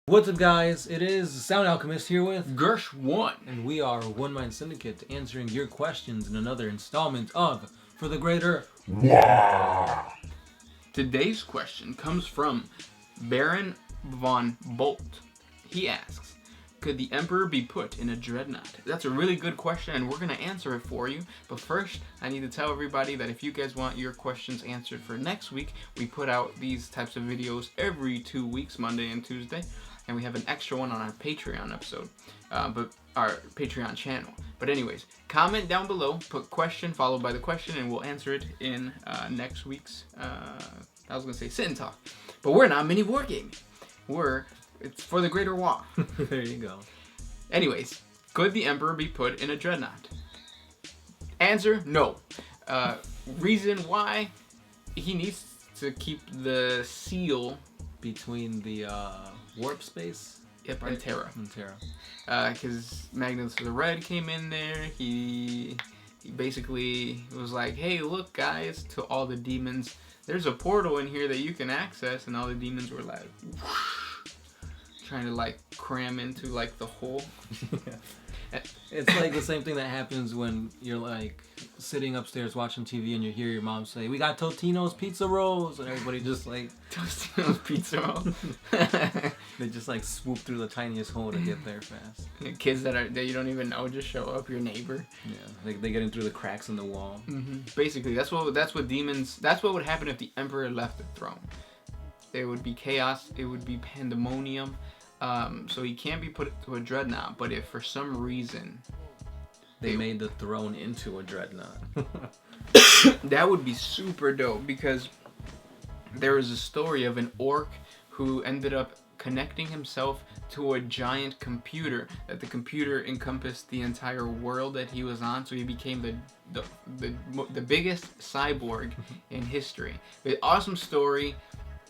What's up, guys? It is Sound Alchemist here with Gersh1, and we are One Mind Syndicate, answering your questions in another installment of For the Greater. Today's question comes from Baron von Bolt. He asks, could the Emperor be put in a Dreadnought? That's a really good question, and we're going to answer it for you. But first, I need to tell everybody that if you guys want your questions answered for next week, we put out these types of videos every 2 weeks, Monday and Tuesday. And we have an extra one on our Patreon episode, but our Patreon channel. But anyways, comment down below, put question followed by the question, and we'll answer it in next week's, I was going to say sit and talk. But we're not mini wargaming. It's for the greater war. There you go. Anyways, could the Emperor be put in a Dreadnought? Answer, no. Reason why, he needs to keep the seal between the warp space. Yep, right? And Terra. And Terra. Because Magnus the Red came in there. He basically was like, hey, look, guys, to all the demons, there's a portal in here that you can access. And all the demons were like, whoosh, trying to like cram into like the hole. Yeah. It's like the same thing that happens when you're like sitting upstairs watching TV and you hear your mom say, we got Totino's pizza rolls, and everybody just like Totino's pizza rolls. They just like swoop through the tiniest hole to get there fast. Kids that you don't even know just show up, your neighbor. Yeah, they get in through the cracks in the wall. Mm-hmm. Basically, that's what demons. That's what would happen if the Emperor left the throne. There would be chaos. It would be pandemonium. So he can't be put to a Dreadnought, but if for some reason they made the throne into a Dreadnought, that would be super dope, because there is a story of an orc who ended up connecting himself to a giant computer, that the computer encompassed the entire world that he was on, so he became the biggest cyborg in history. An awesome story,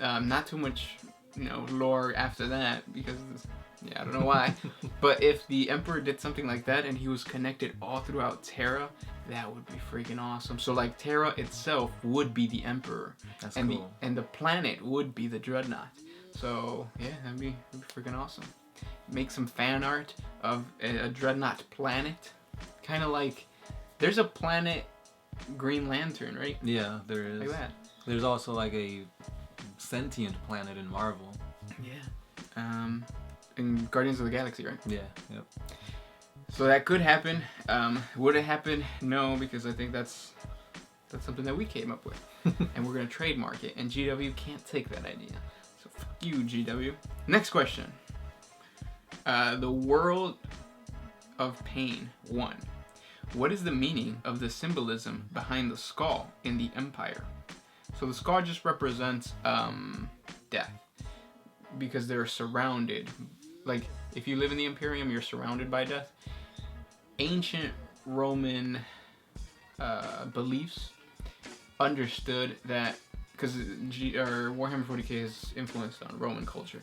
not too much lore after that, because I don't know why. But if the Emperor did something like that and he was connected all throughout Terra, that would be freaking awesome. So like Terra itself would be the Emperor. That's and cool. And the planet would be the Dreadnought. So yeah, that'd be freaking awesome. Make some fan art of a Dreadnought planet. Kind of like, there's a planet Green Lantern, right? Yeah, there is. Like that. There's also like a sentient planet in Marvel. Yeah. In Guardians of the Galaxy, right? Yeah. Yep. So that could happen. Would it happen? No, because I think that's something that we came up with, and we're gonna trademark it. And GW can't take that idea. So fuck you, GW. Next question. The World of Pain 1. What is the meaning of the symbolism behind the skull in the Empire? So the skull just represents death, because they're surrounded. Like, if you live in the Imperium, you're surrounded by death. Ancient Roman beliefs understood that, because Warhammer 40K is influenced on Roman culture,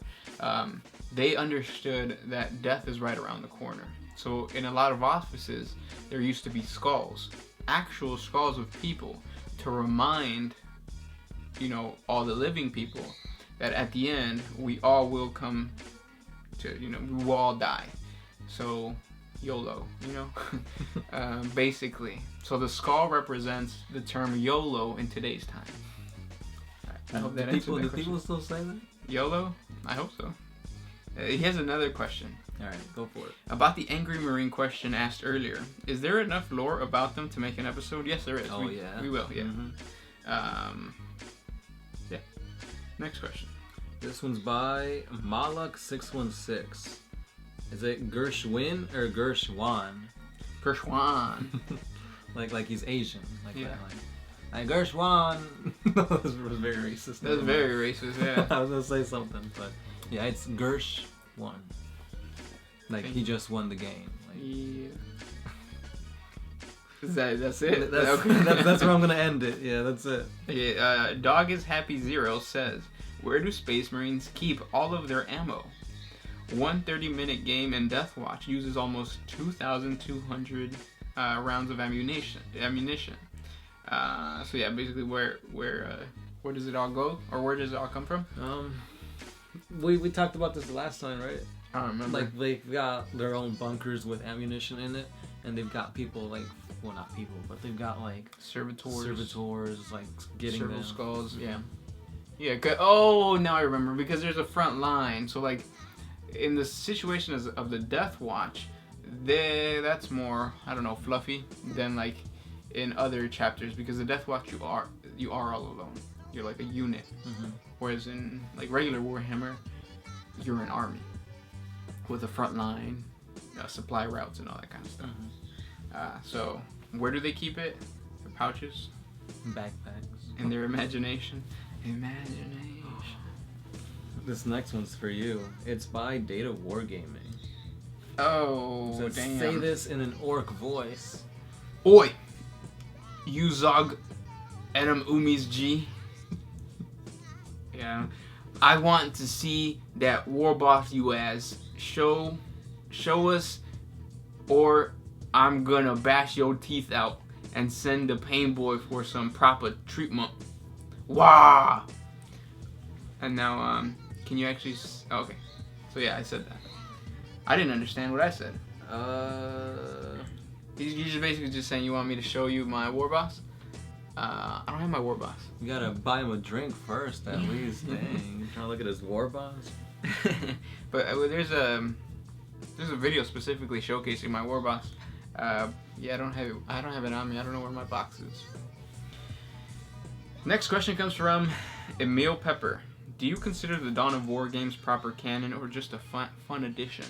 they understood that death is right around the corner. So in a lot of offices, there used to be skulls, actual skulls of people, to remind all the living people that at the end we all will come to, we will all die. So YOLO, basically. So the skull represents the term YOLO in today's time. I hope that answers that question. Do people still say that? YOLO? I hope so. He has another question. Alright, go for it. About the Angry Marine question asked earlier, is there enough lore about them to make an episode? Yes, there is. Yeah. We will, yeah. Mm-hmm. Yeah. Next question. This one's by Malak616. Is it Gershwin or Gershwan? Gershwan. like he's Asian. Like yeah. that. Like Gershwan. That was very racist. That's very racist, yeah. I was gonna say something, but yeah, it's Gershwan. Like he just won the game. Like, yeah. That's it? That's where I'm gonna end it. Yeah, that's it. Yeah, Dog is Happy Zero says, where do Space Marines keep all of their ammo? One 30-minute game in Deathwatch uses almost 2,200 rounds of ammunition. So yeah, basically where does it all go, or where does it all come from? we talked about this last time, right? I don't remember. Like they've got their own bunkers with ammunition in it, and they've got people like, well, not people, but they've got like servitors like getting Serval them. skulls. Yeah. Yeah. Oh, now I remember, because there's a front line. So like, in the situation of the Death Watch, that's more, I don't know, fluffy than like in other chapters, because the Death Watch you are all alone. You're like a unit. Mm-hmm. Whereas in like regular Warhammer, you're an army with a front line, supply routes, and all that kind of stuff. Mm-hmm. So where do they keep it? Their pouches, Backpacks, in their imagination. Imagination. This next one's for you. It's by Data Wargaming. Oh, So damn. say this in an orc voice. Oi! You zog enum umis G. Yeah. I want to see that war boss you as. Show us, or I'm gonna bash your teeth out and send the pain boy for some proper treatment. Wah! And now, can you actually... okay. So yeah, I said that. I didn't understand what I said. You're just basically just saying you want me to show you my war boss? I don't have my war boss. You gotta buy him a drink first, at least. Dang, you trying to look at his war boss? But there's a video specifically showcasing my war boss. Yeah, I don't have it on me. I don't know where my box is. Next question comes from Emil Pepper. Do you consider the Dawn of War games proper canon, or just a fun addition?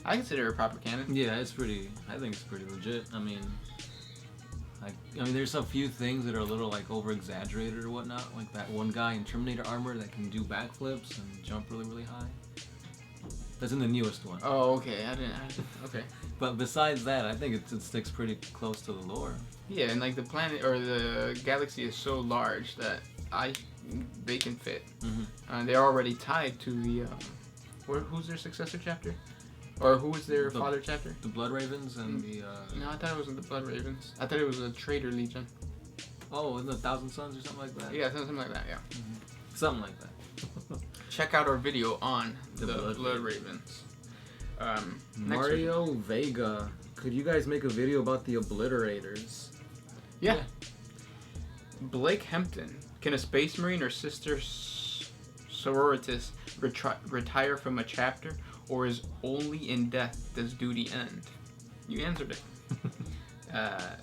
I consider it proper canon. Yeah, I think it's pretty legit. I mean, there's a few things that are a little like over exaggerated or whatnot, like that one guy in Terminator armor that can do backflips and jump really, really high. That's in the newest one. Oh, okay. Okay. But besides that, I think it sticks pretty close to the lore. Yeah, and like the planet or the galaxy is so large that they can fit. Mm-hmm. They're already tied to the who's their successor chapter, or who was their father chapter? The Blood Ravens and the. No, I thought it wasn't the Blood Ravens. I thought it was a Traitor Legion. Oh, wasn't it 1,000 Suns or something like that? Yeah, something like that. Yeah. Mm-hmm. Something like that. Check out our video on the Blood Ravens. Mario Vega. Could you guys make a video about the Obliterators? Yeah. Blake Hempton. Can a Space Marine or Sister Sororitas retire from a chapter, or is only in death does duty end? You answered it.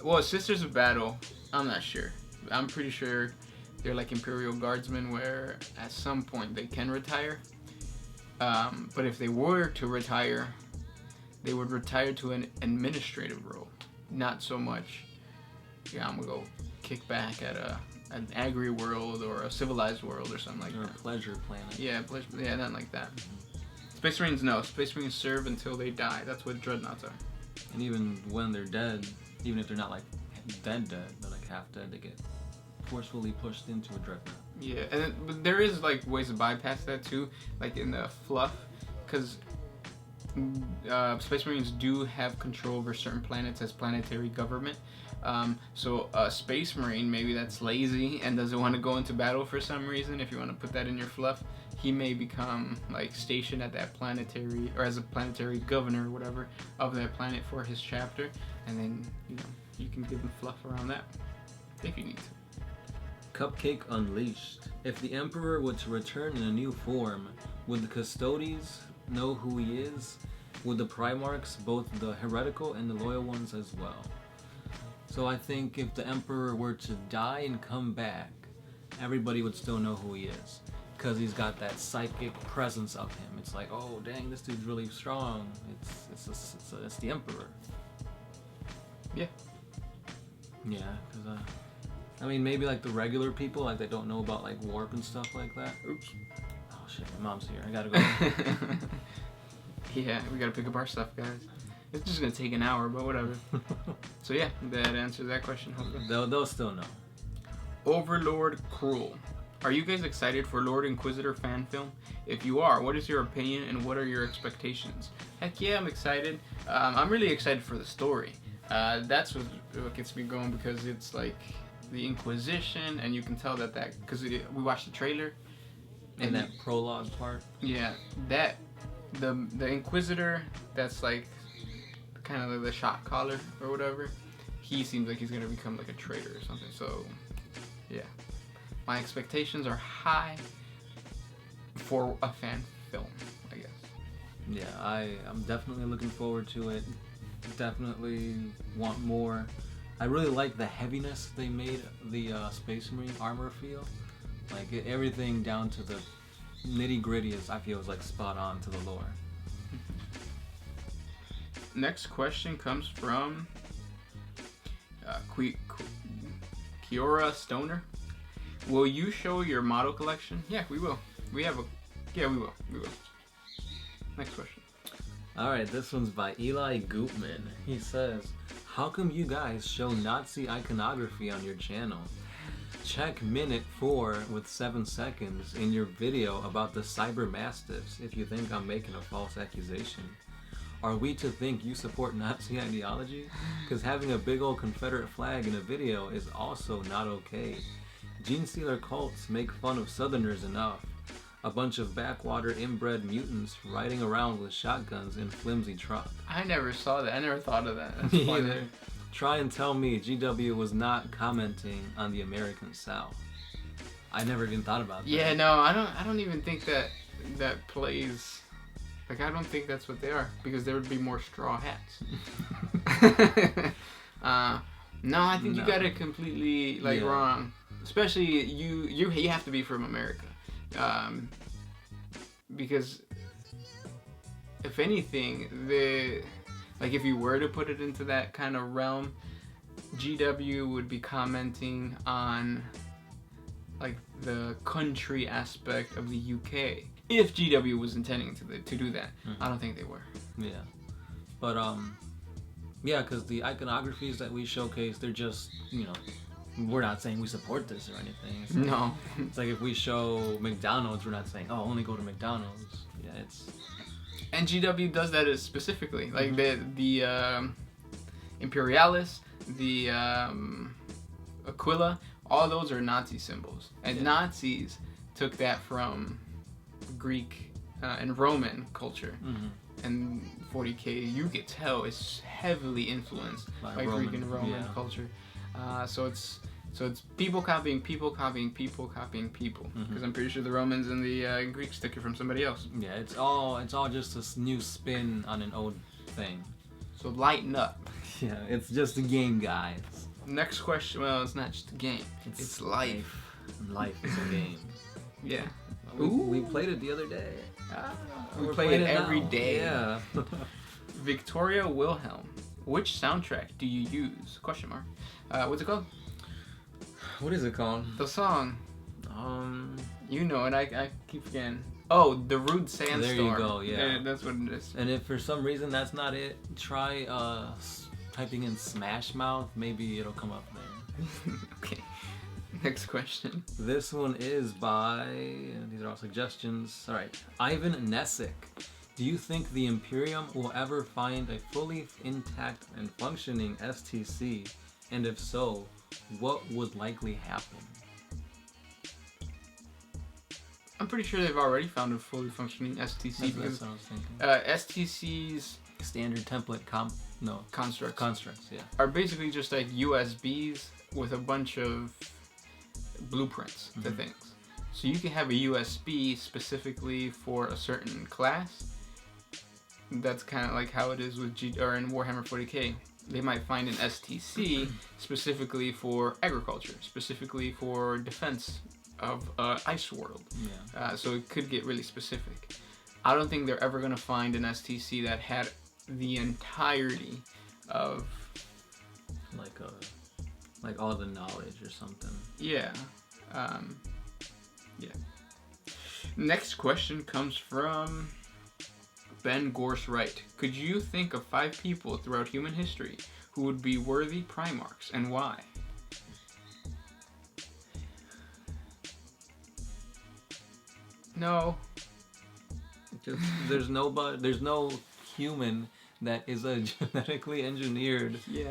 Well, Sisters of Battle, I'm not sure. I'm pretty sure they're like Imperial Guardsmen, where at some point they can retire. But if they were to retire, they would retire to an administrative role. Not so much, yeah, I'm gonna go kick back at an agri world or a civilized world or something like that. Or a pleasure planet. Yeah, nothing like that. Space Marines, no. Space Marines serve until they die. That's what Dreadnoughts are. And even when they're dead, even if they're not like dead, they're like half dead, they get forcefully pushed into a Dreadnought. Yeah, but there is like ways to bypass that too, like in the fluff, because Space Marines do have control over certain planets as planetary government. So a Space Marine, maybe that's lazy and doesn't want to go into battle for some reason, if you want to put that in your fluff, he may become like stationed at that planetary, or as a planetary governor or whatever of that planet for his chapter, and then you can give him fluff around that if you need to. Cupcake Unleashed. If the Emperor were to return in a new form, would the Custodes know who he is? Would the Primarchs, both the heretical and the loyal ones as well? So I think if the Emperor were to die and come back, everybody would still know who he is, because he's got that psychic presence of him. It's like, oh dang, this dude's really strong. It's the Emperor. Yeah. Yeah, because maybe like the regular people, like they don't know about like warp and stuff like that. Oops. Oh shit, my mom's here. I gotta go. Yeah, we gotta pick up our stuff, guys. It's just gonna take an hour, but whatever. So yeah, that answers that question, hopefully. They'll still know. Overlord Cruel. Are you guys excited for Lord Inquisitor fan film? If you are, what is your opinion and what are your expectations? Heck yeah, I'm excited. I'm really excited for the story. That's what gets me going, because it's like the Inquisition, and you can tell that because we watched the trailer, In that prologue part. Yeah, that the Inquisitor, that's like kind of like the shot caller or whatever. He seems like he's gonna become like a traitor or something. So, yeah, my expectations are high for a fan film, I guess. Yeah, I'm definitely looking forward to it. Definitely want more. I really like the heaviness they made the Space Marine armor feel. Like everything down to the nitty gritty I feel is like spot on to the lore. Next question comes from Kiora Stoner. Will you show your model collection? Yeah, we will. We will. Next question. Alright, this one's by Eli Goopman. He says, how come you guys show Nazi iconography on your channel? Check minute 4 with 7 seconds in your video about the cyber mastiffs if you think I'm making a false accusation. Are we to think you support Nazi ideology? Because having a big old Confederate flag in a video is also not okay. Gene Stealer cults make fun of Southerners enough. A bunch of backwater inbred mutants riding around with shotguns in flimsy truck. I never saw that. I never thought of that. That's Me funny. either. Try and tell me GW was not commenting on the American South. I never even thought about that. Yeah, no, I don't even think that plays. Like, I don't think that's what they are, because there would be more straw hats. No, I think you got it completely wrong. Especially you have to be from America, because if anything, if you were to put it into that kind of realm, GW would be commenting on like the country aspect of the UK. If GW was intending to do that, I don't think they were. Yeah, but yeah, because the iconographies that we showcase, they're just, we're not saying we support this or anything. It's like, No. It's like if we show McDonald's, we're not saying, oh, only go to McDonald's. Yeah, it's. And GW does that specifically, like the Imperialis, the Aquila, all those are Nazi symbols, and Nazis took that from Greek and Roman culture, and 40K you could tell is heavily influenced by Greek and Roman culture. So it's people copying people copying people copying people, because I'm pretty sure the Romans and the Greeks took it from somebody else. Yeah, it's all just a new spin on an old thing. So lighten up. Yeah, it's just a game, guys. Next question. Well, it's not just a game. It's life. Life is a game. Yeah. We played it the other day. We play it every day. Yeah. Victoria Wilhelm. Which soundtrack do you use? Question mark. What's it called? What is it called? The song. You know it. I keep forgetting. Oh, The Rude Sandstorm. There you go. Yeah. That's what it is. And if for some reason that's not it, try typing in Smash Mouth. Maybe it'll come up there. Okay. Next question. This one is by, these are all suggestions. All right, Ivan Nessick. Do you think the Imperium will ever find a fully intact and functioning STC? And if so, what would likely happen? I'm pretty sure they've already found a fully functioning STC. That's what I was thinking. STCs, standard template constructs, yeah, are basically just like USBs with a bunch of blueprints to things. So you can have a USB specifically for a certain class. That's kind of like how it is with in Warhammer 40K. They might find an STC specifically for agriculture, specifically for defense of Ice World. Yeah. So it could get really specific. I don't think they're ever going to find an STC that had the entirety of like all the knowledge or something. Yeah. Next question comes from Ben Gorse Wright. Could you think of 5 people throughout human history who would be worthy Primarchs, and why? No. There's no human that is a genetically engineered Yeah.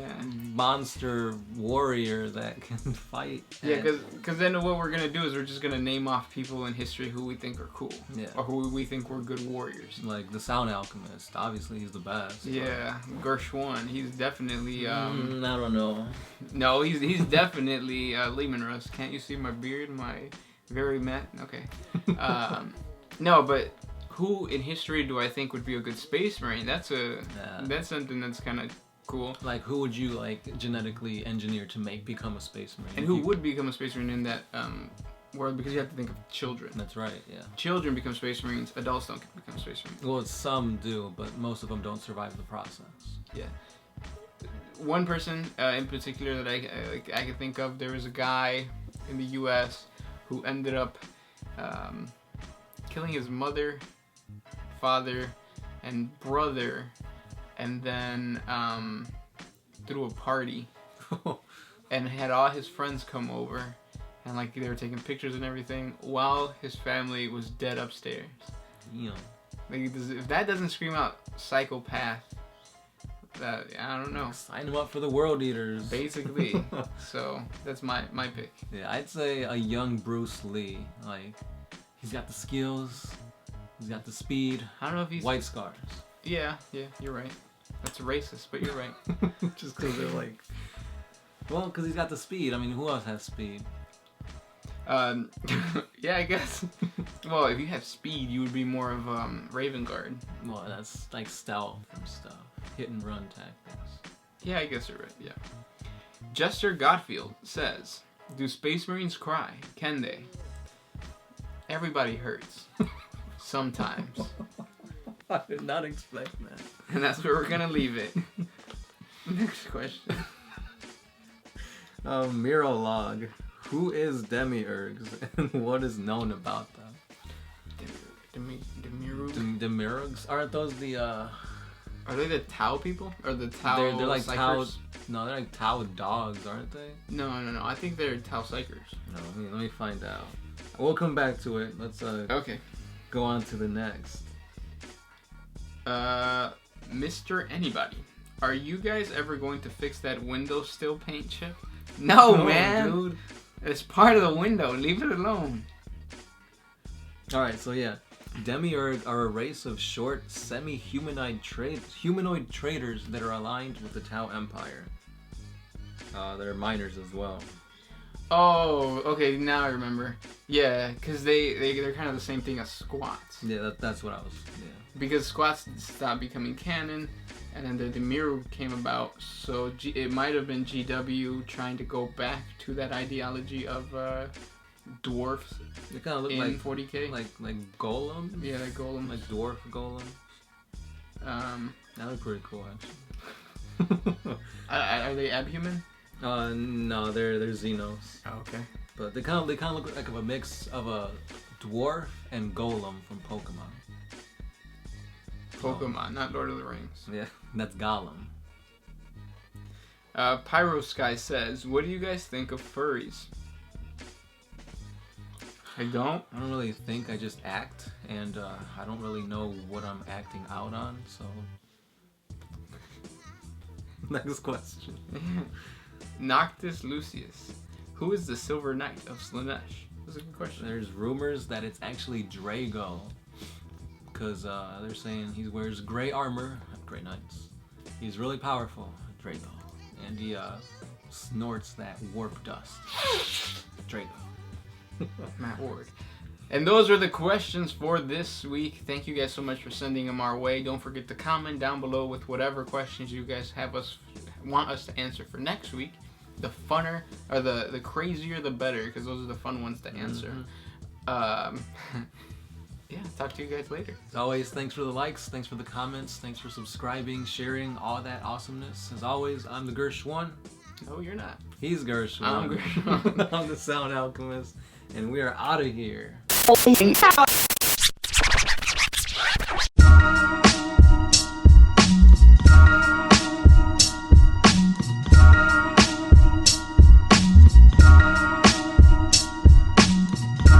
monster warrior that can fight. Yeah, because then what we're going to do is we're just going to name off people in history who we think are cool. Yeah. Or who we think were good warriors. Like the Sound Alchemist. Obviously, he's the best. Yeah, Gershwan. He's definitely... I don't know. No, he's definitely Lehman Russ. Can't you see my beard? My very Okay. No, but who in history do I think would be a good space marine? That's something that's kind of cool. Like, who would you like genetically engineer to become a space marine? And who would become a space marine in that world? Because you have to think of children. That's right. Yeah. Children become space marines. Adults don't become space marines. Well, some do, but most of them don't survive the process. Yeah. One person in particular that I can think of, there was a guy in the U.S. who ended up killing his mother, father, and brother, and then threw a party and had all his friends come over, and like they were taking pictures and everything while his family was dead upstairs. Yeah. Like, if that doesn't scream out psychopath, I don't know. Sign him up for the World Eaters. Basically. So that's my pick. Yeah, I'd say a young Bruce Lee. Like, he's got the skills, he's got the speed. I don't know if he's white scars. Yeah, you're right. That's racist, but you're right. Just because they're like, well, because he's got the speed. I mean, who else has speed? Yeah, I guess. Well, if you have speed, you would be more of Raven Guard. Well, that's like stealth and stuff. Hit and run tactics. Yeah, I guess you're right, yeah. Jester Godfield says, do Space Marines cry? Can they? Everybody hurts. Sometimes. I did not expect that. And that's where we're gonna leave it. Next question. Miro Log. Who is Demiurge and what is known about them? Demiurge? Aren't those the Are they the Tau people? Or the Tau They're like Psychers? Tau. No, they're like Tau dogs, aren't they? No. I think they're Tau Psychers. No, let me find out. We'll come back to it. Let's Okay. go on to the next. Mr. Anybody, are you guys ever going to fix that window still paint chip? No, man. Dude. It's part of the window. Leave it alone. Alright, so yeah. Demiurge are a race of short, semi-humanoid traders that are aligned with the Tau Empire. They're miners as well. Oh, okay, now I remember. Yeah, because they're kind of the same thing as squats. Yeah, that's what I was... Yeah. Because squats stopped becoming canon, and then the Demiurge came about, so it might have been GW trying to go back to that ideology of dwarfs. They kind of look in like 40K. Like golem. Yeah, like golem. Like dwarf golem. That look pretty cool actually. Are they abhuman? No, they're Xenos. Oh, okay. But they kind of look like a mix of a dwarf and golem from Pokemon. Pokemon, not Lord of the Rings. Yeah, that's Gollum. Pyro Sky says, what do you guys think of furries? I don't really think, I just act, and I don't really know what I'm acting out on, so... Next question. Noctis Lucius. Who is the Silver Knight of Slanesh? That's a good question. There's rumors that it's actually Drago, because they're saying he wears gray armor, gray knights. He's really powerful, Drago, and he snorts that warp dust. Drago. Matt Ward. And those are the questions for this week. Thank you guys so much for sending them our way. Don't forget to comment down below with whatever questions you guys want us to answer for next week. The funner, or the crazier the better, because those are the fun ones to answer. Yeah, talk to you guys later. As always, thanks for the likes, thanks for the comments, thanks for subscribing, sharing, all that awesomeness. As always, I'm the Gershwan. No, you're not. He's Gershwan. I'm Gershwan. I'm the Sound Alchemist, and we are out of here.